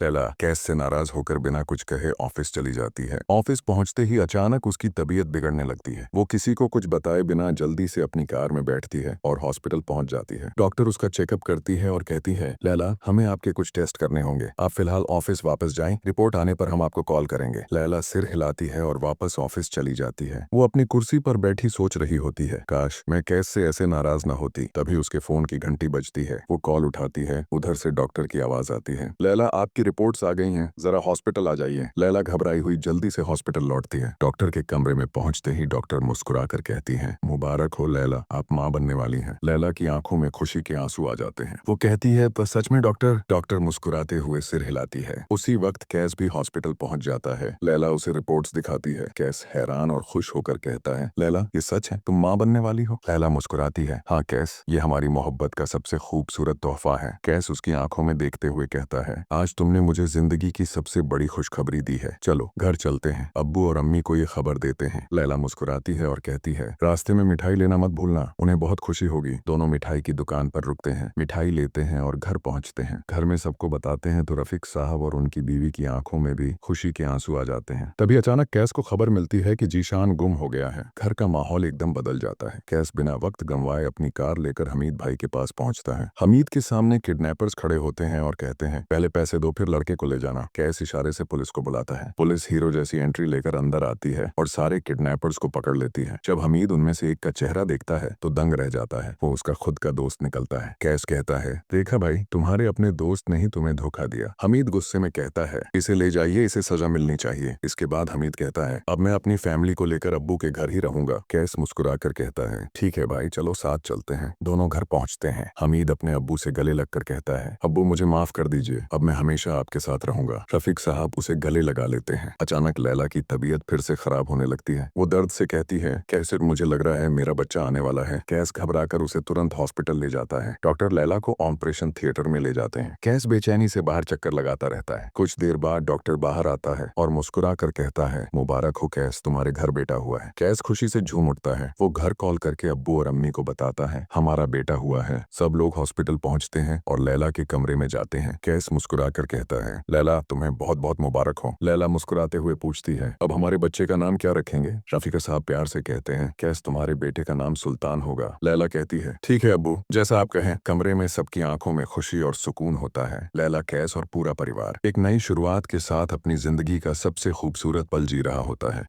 लैला कैस से नाराज होकर बिना कुछ कहे ऑफिस चली जाती है। ऑफिस पहुंचते ही अचानक उसकी तबीयत बिगड़ने लगती है। वो किसी को कुछ बताए बिना जल्दी से अपनी कार में बैठती है और हॉस्पिटल पहुंच जाती है। डॉक्टर उसका चेकअप करती है और कहती है, लैला हमें आपके कुछ टेस्ट करने होंगे, आप फिलहाल ऑफिस वापस जाएं, रिपोर्ट आने पर हम आपको कॉल करेंगे। लैला सिर हिलाती है और वापस ऑफिस चली जाती है। वो अपनी कुर्सी पर बैठी सोच रही होती है, काश मैं कैस से ऐसे नाराज ना होती। तभी उसके फोन की घंटी बजती है। वो कॉल उठाती है। उधर से डॉक्टर की आवाज आती है, लैला आपकी रिपोर्ट्स आ गई हैं, जरा हॉस्पिटल आ जाइए। लैला घबराई हुई जल्दी से हॉस्पिटल लौटती है। डॉक्टर के कमरे में पहुंचते ही डॉक्टर मुस्कुराकर कहती हैं, मुबारक हो लैला, आप मां बनने वाली हैं। लैला की आंखों में खुशी के आंसू आ जाते हैं। वो कहती है, पर सच में डॉक्टर? डॉक्टर मुस्कुराते हुए सिर हिलाती है। उसी वक्त कैस भी हॉस्पिटल पहुंच जाता है। लैला उसे रिपोर्ट्स दिखाती है। कैस हैरान और खुश होकर कहता है, लैला ये सच है, तुम मां बनने वाली हो? लैला मुस्कुराती है, हाँ कैस, ये हमारी मोहब्बत का सबसे खूबसूरत तोहफा है। कैस उसकी आंखों में देखते हुए कहता है, आज तुमने मुझे जिंदगी की सबसे बड़ी खुशखबरी दी है, चलो घर चलते हैं, अब्बू और अम्मी को ये खबर देते हैं। लैला मुस्कुराती है और कहती है, रास्ते में मिठाई लेना मत भूलना, उन्हें बहुत खुशी होगी। दोनों मिठाई की दुकान पर रुकते हैं, मिठाई लेते हैं और घर पहुंचते हैं। घर में सबको बताते हैं तो रफीक साहब और उनकी बीवी की आंखों में भी खुशी के आंसू आ जाते हैं। तभी अचानक कैस को खबर मिलती है कि जीशान गुम हो गया है। घर का माहौल एकदम बदल जाता है। कैस बिना वक्त गंवाए अपनी कार लेकर हमीद भाई के पास पहुंचता है। हमीद के सामने किडनैपर्स खड़े होते हैं और कहते हैं, पहले पैसे दो फिर लड़के को ले जाना। कैस इशारे से पुलिस को बुलाता है। पुलिस हीरो जैसी एंट्री लेकर अंदर आती है और सारे किडनैपर्स को पकड़ लेती है। जब हमीद उनमें से एक का चेहरा देखता है तो दंग रह जाता है। वो उसका खुद का दोस्त निकलता है। कैस कहता है, देखा भाई, तुम्हारे अपने दोस्त ने ही तुम्हें धोखा दिया। हमीद गुस्से में कहता है, इसे ले जाइए, इसे सजा मिलनी चाहिए। इसके बाद हमीद कहता है, अब मैं अपनी फैमिली को लेकर अब्बू के घर ही रहूंगा। कैस मुस्कुराकर कहता है, ठीक है भाई, चलो साथ चलते हैं। दोनों घर पहुंचते हैं। हमीद अपने अब्बू से गले लगकर कहता है, अब्बू मुझे माफ कर दीजिए, अब मैं हमेशा आपके साथ रहूंगा। रफीक साहब उसे गले लगा लेते हैं। अचानक लैला की तबीयत फिर से खराब होने लगती है। वो दर्द से कहती है, कैसे मुझे लग रहा है मेरा बच्चा आने वाला है। कैस घबराकर उसे तुरंत हॉस्पिटल ले जाता है। डॉक्टर लैला को ऑपरेशन थिएटर में ले जाते हैं। कैस बेचैनी से बाहर चक्कर लगाता रहता है। कुछ देर बाद डॉक्टर बाहर आता है और मुस्कुरा कर कहता है, मुबारक हो कैस, तुम्हारे घर बेटा हुआ है। कैस खुशी से झूम उठता है। वो घर कॉल करके अब्बू और अम्मी को बताता है, हमारा बेटा हुआ है। सब लोग हॉस्पिटल पहुंचते हैं और लैला के कमरे में जाते हैं। कैस मुस्कुरा कर कहता है, लैला तुम्हें बहुत बहुत मुबारक हो। लैला मुस्कुराते हुए पूछती है, अब हमारे बच्चे का नाम क्या रखेंगे? रफीका साहब प्यार से कहते हैं, कैस तुम्हारे बेटे का नाम सुल्तान होगा। लैला कहती है, ठीक है अब्बू, जैसा आप कहें। कमरे में सबकी आंखों में खुशी और सुकून होता है। लैला, कैस और पूरा परिवार एक नई शुरुआत के साथ अपनी जिंदगी का सबसे खूबसूरत पल जी रहा होता है।